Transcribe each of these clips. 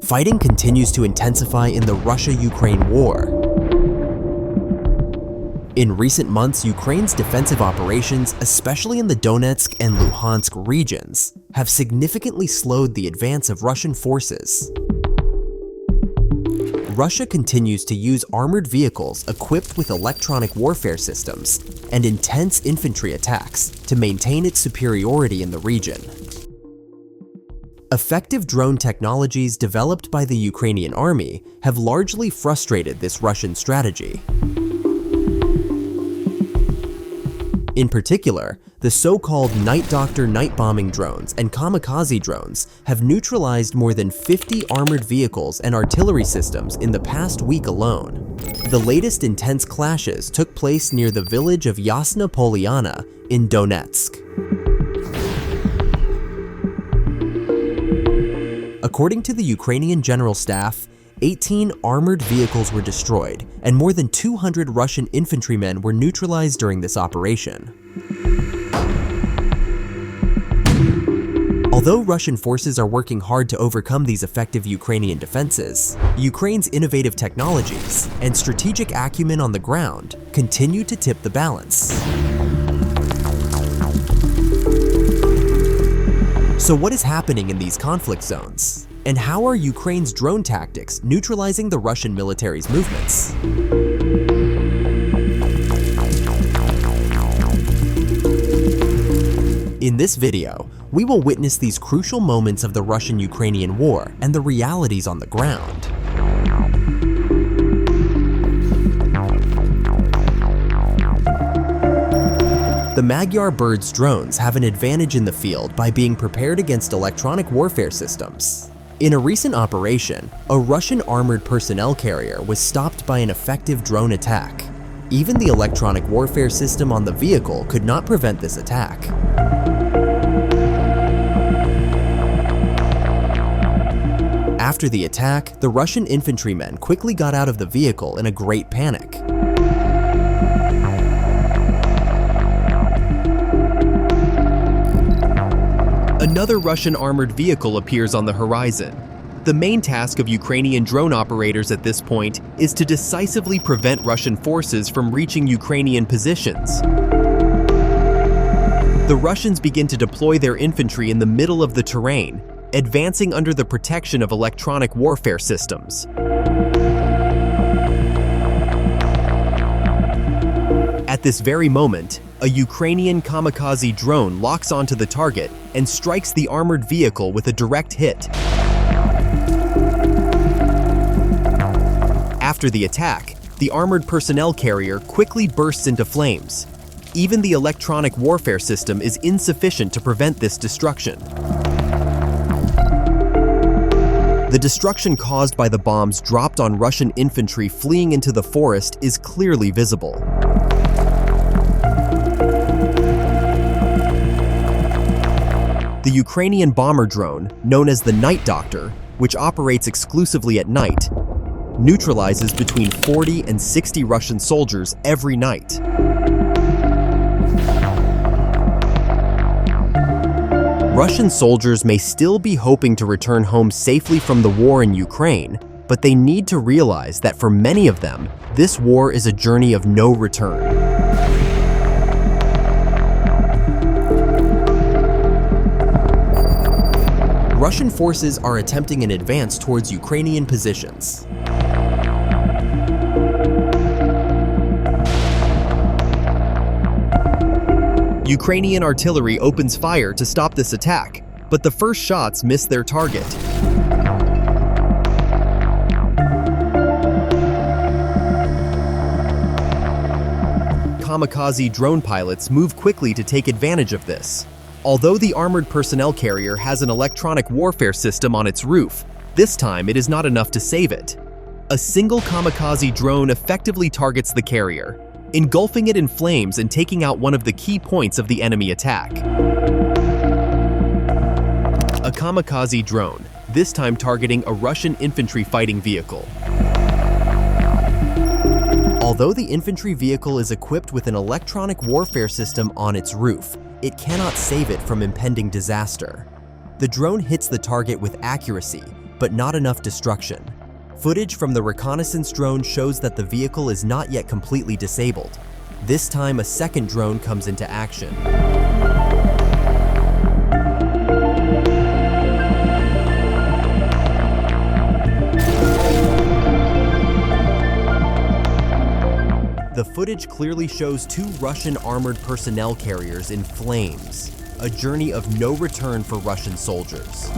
Fighting continues to intensify in the Russia-Ukraine war. In recent months, Ukraine's defensive operations, especially in the Donetsk and Luhansk regions, have significantly slowed the advance of Russian forces. Russia continues to use armored vehicles equipped with electronic warfare systems and intense infantry attacks to maintain its superiority in the region. Effective drone technologies developed by the Ukrainian army have largely frustrated this Russian strategy. In particular, the so-called Night Doctor night bombing drones and kamikaze drones have neutralized more than 50 armored vehicles and artillery systems in the past week alone. The latest intense clashes took place near the village of Yasna Polyana in Donetsk. According to the Ukrainian General Staff, 18 armored vehicles were destroyed, and more than 200 Russian infantrymen were neutralized during this operation. Although Russian forces are working hard to overcome these effective Ukrainian defenses, Ukraine's innovative technologies and strategic acumen on the ground continue to tip the balance. So what is happening in these conflict zones? And how are Ukraine's drone tactics neutralizing the Russian military's movements? In this video, we will witness these crucial moments of the Russian-Ukrainian war and the realities on the ground. The Magyar Bird's drones have an advantage in the field by being prepared against electronic warfare systems. In a recent operation, a Russian armored personnel carrier was stopped by an effective drone attack. Even the electronic warfare system on the vehicle could not prevent this attack. After the attack, the Russian infantrymen quickly got out of the vehicle in a great panic. Another Russian armored vehicle appears on the horizon. The main task of Ukrainian drone operators at this point is to decisively prevent Russian forces from reaching Ukrainian positions. The Russians begin to deploy their infantry in the middle of the terrain, advancing under the protection of electronic warfare systems. At this very moment, a Ukrainian kamikaze drone locks onto the target and strikes the armored vehicle with a direct hit. After the attack, the armored personnel carrier quickly bursts into flames. Even the electronic warfare system is insufficient to prevent this destruction. The destruction caused by the bombs dropped on Russian infantry fleeing into the forest is clearly visible. The Ukrainian bomber drone, known as the Night Doctor, which operates exclusively at night, neutralizes between 40 and 60 Russian soldiers every night. Russian soldiers may still be hoping to return home safely from the war in Ukraine, but they need to realize that for many of them, this war is a journey of no return. Russian forces are attempting an advance towards Ukrainian positions. Ukrainian artillery opens fire to stop this attack, but the first shots miss their target. Kamikaze drone pilots move quickly to take advantage of this. Although the armored personnel carrier has an electronic warfare system on its roof, this time it is not enough to save it. A single kamikaze drone effectively targets the carrier, engulfing it in flames and taking out one of the key points of the enemy attack. A kamikaze drone, this time targeting a Russian infantry fighting vehicle. Although the infantry vehicle is equipped with an electronic warfare system on its roof, it cannot save it from impending disaster. The drone hits the target with accuracy, but not enough destruction. Footage from the reconnaissance drone shows that the vehicle is not yet completely disabled. This time, a second drone comes into action. The footage clearly shows two Russian armored personnel carriers in flames, a journey of no return for Russian soldiers.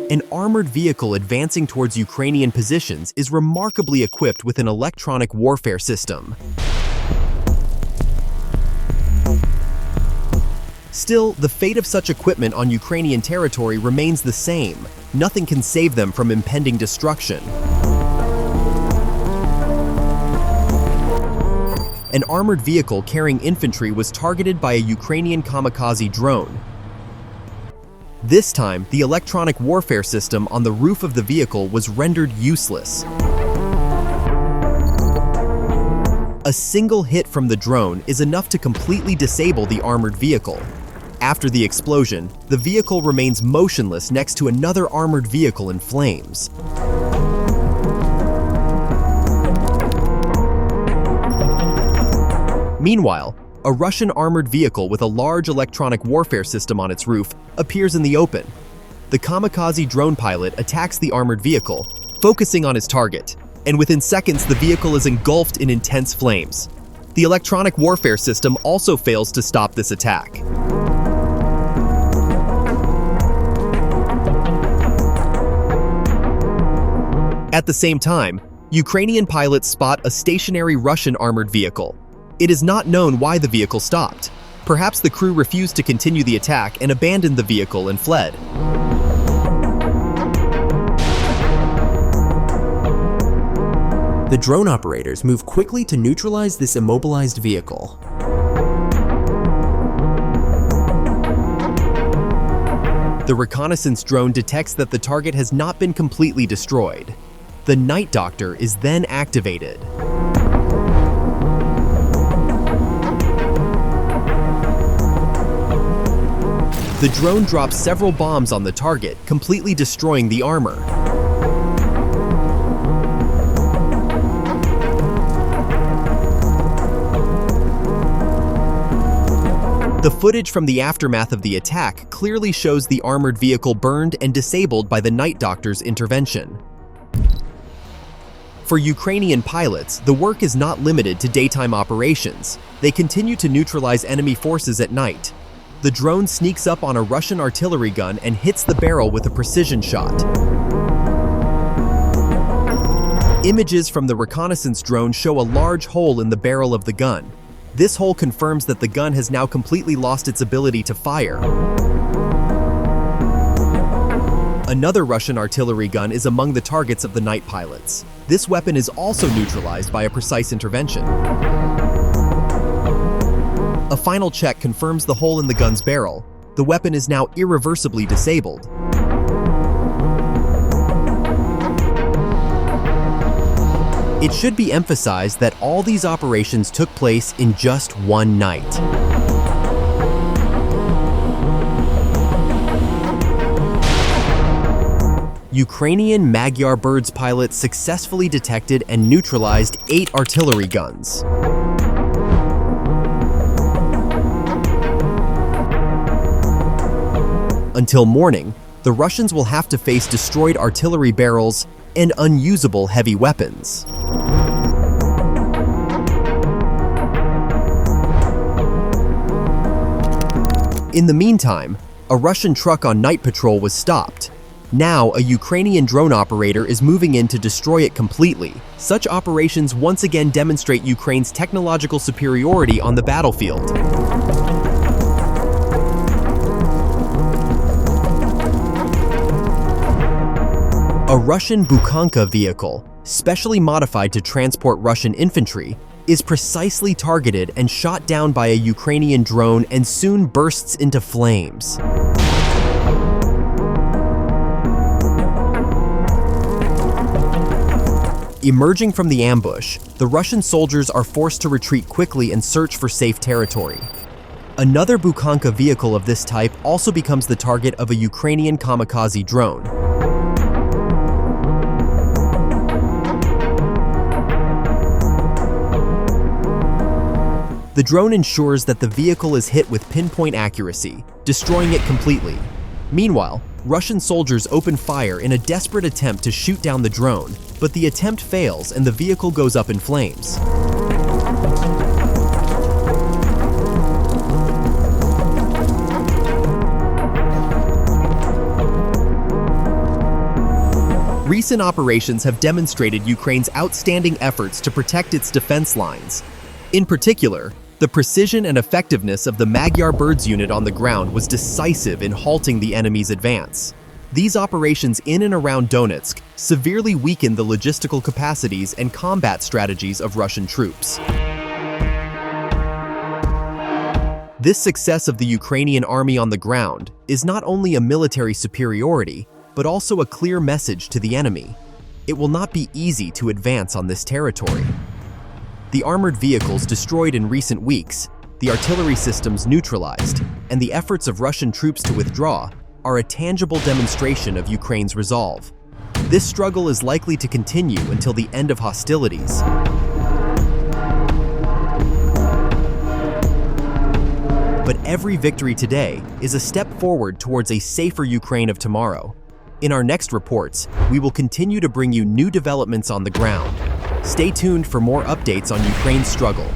An armored vehicle advancing towards Ukrainian positions is remarkably equipped with an electronic warfare system. Still, the fate of such equipment on Ukrainian territory remains the same. Nothing can save them from impending destruction. An armored vehicle carrying infantry was targeted by a Ukrainian kamikaze drone. This time, the electronic warfare system on the roof of the vehicle was rendered useless. A single hit from the drone is enough to completely disable the armored vehicle. After the explosion, the vehicle remains motionless next to another armored vehicle in flames. Meanwhile, a Russian armored vehicle with a large electronic warfare system on its roof appears in the open. The kamikaze drone pilot attacks the armored vehicle, focusing on his target, and within seconds the vehicle is engulfed in intense flames. The electronic warfare system also fails to stop this attack. At the same time, Ukrainian pilots spot a stationary Russian armored vehicle. It is not known why the vehicle stopped. Perhaps the crew refused to continue the attack and abandoned the vehicle and fled. The drone operators move quickly to neutralize this immobilized vehicle. The reconnaissance drone detects that the target has not been completely destroyed. The Night Doctor is then activated. The drone drops several bombs on the target, completely destroying the armor. The footage from the aftermath of the attack clearly shows the armored vehicle burned and disabled by the Night Doctor's intervention. For Ukrainian pilots, the work is not limited to daytime operations. They continue to neutralize enemy forces at night. The drone sneaks up on a Russian artillery gun and hits the barrel with a precision shot. Images from the reconnaissance drone show a large hole in the barrel of the gun. This hole confirms that the gun has now completely lost its ability to fire. Another Russian artillery gun is among the targets of the night pilots. This weapon is also neutralized by a precise intervention. A final check confirms the hole in the gun's barrel. The weapon is now irreversibly disabled. It should be emphasized that all these operations took place in just one night. Ukrainian Magyar Birds pilots successfully detected and neutralized 8 artillery guns. Until morning, the Russians will have to face destroyed artillery barrels and unusable heavy weapons. In the meantime, a Russian truck on night patrol was stopped. Now, a Ukrainian drone operator is moving in to destroy it completely. Such operations once again demonstrate Ukraine's technological superiority on the battlefield. A Russian Bukhanka vehicle, specially modified to transport Russian infantry, is precisely targeted and shot down by a Ukrainian drone and soon bursts into flames. Emerging from the ambush, the Russian soldiers are forced to retreat quickly and search for safe territory. Another Bukhanka vehicle of this type also becomes the target of a Ukrainian kamikaze drone. The drone ensures that the vehicle is hit with pinpoint accuracy, destroying it completely. Meanwhile, Russian soldiers open fire in a desperate attempt to shoot down the drone, but the attempt fails and the vehicle goes up in flames. Recent operations have demonstrated Ukraine's outstanding efforts to protect its defense lines. In particular, the precision and effectiveness of the Magyar Birds unit on the ground was decisive in halting the enemy's advance. These operations in and around Donetsk severely weakened the logistical capacities and combat strategies of Russian troops. This success of the Ukrainian army on the ground is not only a military superiority, but also a clear message to the enemy. It will not be easy to advance on this territory. The armored vehicles destroyed in recent weeks, the artillery systems neutralized, and the efforts of Russian troops to withdraw are a tangible demonstration of Ukraine's resolve. This struggle is likely to continue until the end of hostilities. But every victory today is a step forward towards a safer Ukraine of tomorrow. In our next reports, we will continue to bring you new developments on the ground. Stay tuned for more updates on Ukraine's struggle.